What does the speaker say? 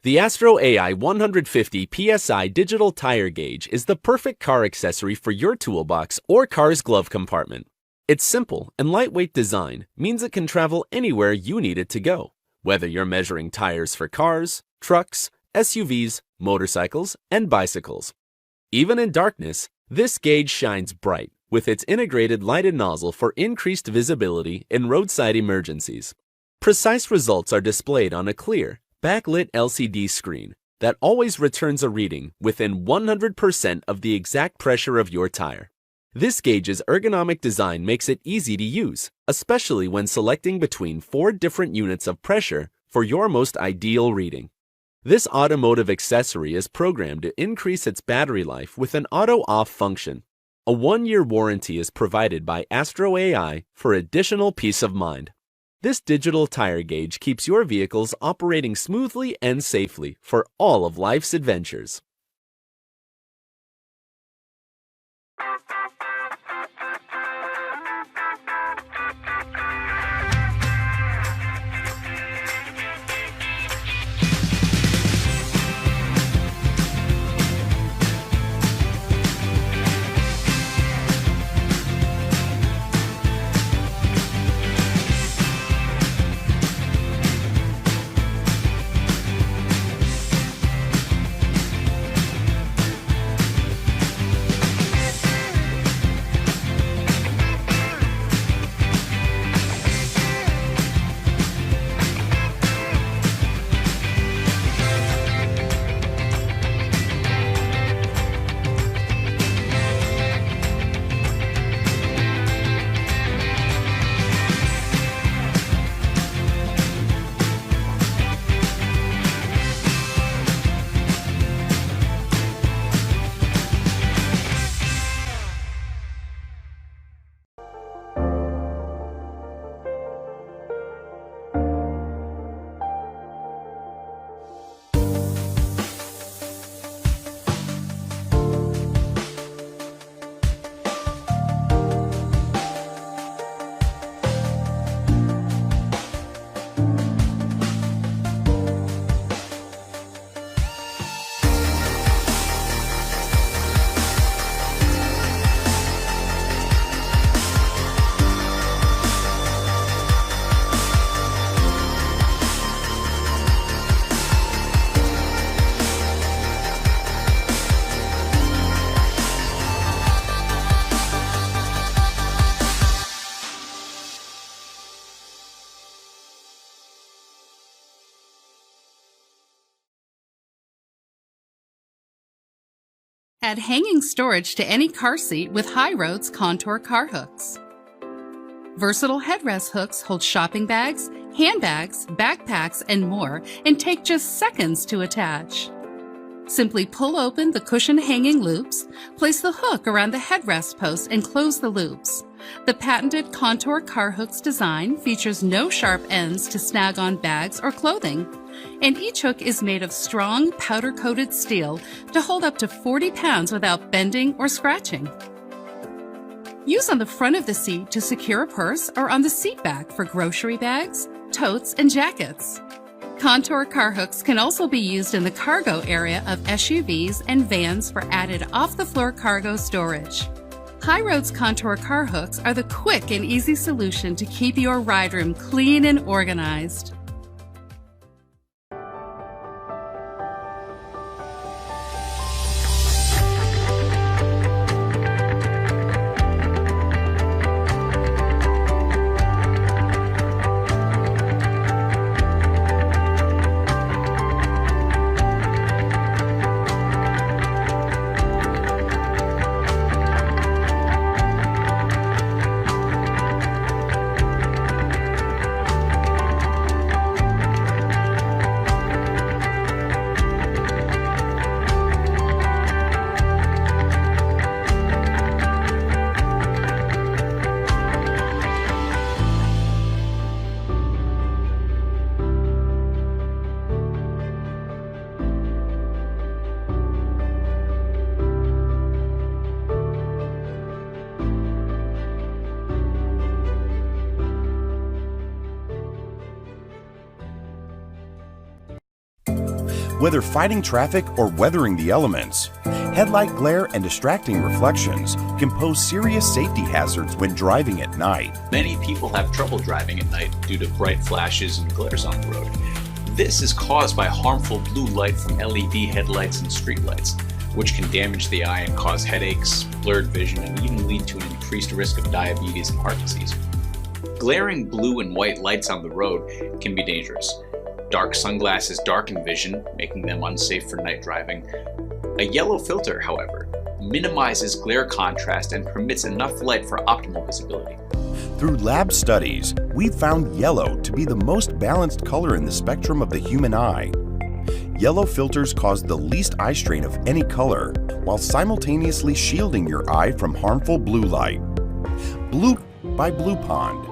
The AstroAI 150 PSI digital tire gauge is the perfect car accessory for your toolbox or car's glove compartment. Its simple and lightweight design means it can travel anywhere you need it to go, whether you're measuring tires for cars, trucks, SUVs, motorcycles, and bicycles. Even in darkness, this gauge shines bright with its integrated lighted nozzle for increased visibility in roadside emergencies. Precise results are displayed on a clear, backlit LCD screen that always returns a reading within 100% of the exact pressure of your tire. This gauge's ergonomic design makes it easy to use, especially when selecting between 4 different units of pressure for your most ideal reading. This automotive accessory is programmed to increase its battery life with an auto-off function. A 1-year warranty is provided by AstroAI for additional peace of mind. This digital tire gauge keeps your vehicles operating smoothly and safely for all of life's adventures. Add hanging storage to any car seat with HighRoad's contour car hooks. Versatile headrest hooks hold shopping bags, handbags, backpacks, and more, and take just seconds to attach. Simply pull open the cushion hanging loops, place the hook around the headrest post, and close the loops. The patented contour car hooks design features no sharp ends to snag on bags or clothing, and each hook is made of strong powder-coated steel to hold up to 40 pounds without bending or scratching. Use on the front of the seat to secure a purse or on the seat back for grocery bags, totes, and jackets. Contour car hooks can also be used in the cargo area of SUVs and vans for added off-the-floor cargo storage. HighRoad's contour car hooks are the quick and easy solution to keep your ride room clean and organized. Whether fighting traffic or weathering the elements, headlight glare and distracting reflections can pose serious safety hazards when driving at night. Many people have trouble driving at night due to bright flashes and glares on the road. This is caused by harmful blue light from LED headlights and streetlights, which can damage the eye and cause headaches, blurred vision, and even lead to an increased risk of diabetes and heart disease. Glaring blue and white lights on the road can be dangerous. Dark sunglasses darken vision, making them unsafe for night driving. A yellow filter, however, minimizes glare contrast and permits enough light for optimal visibility. Through lab studies, we've found yellow to be the most balanced color in the spectrum of the human eye. Yellow filters cause the least eye strain of any color, while simultaneously shielding your eye from harmful blue light. Blue by BLUPOND.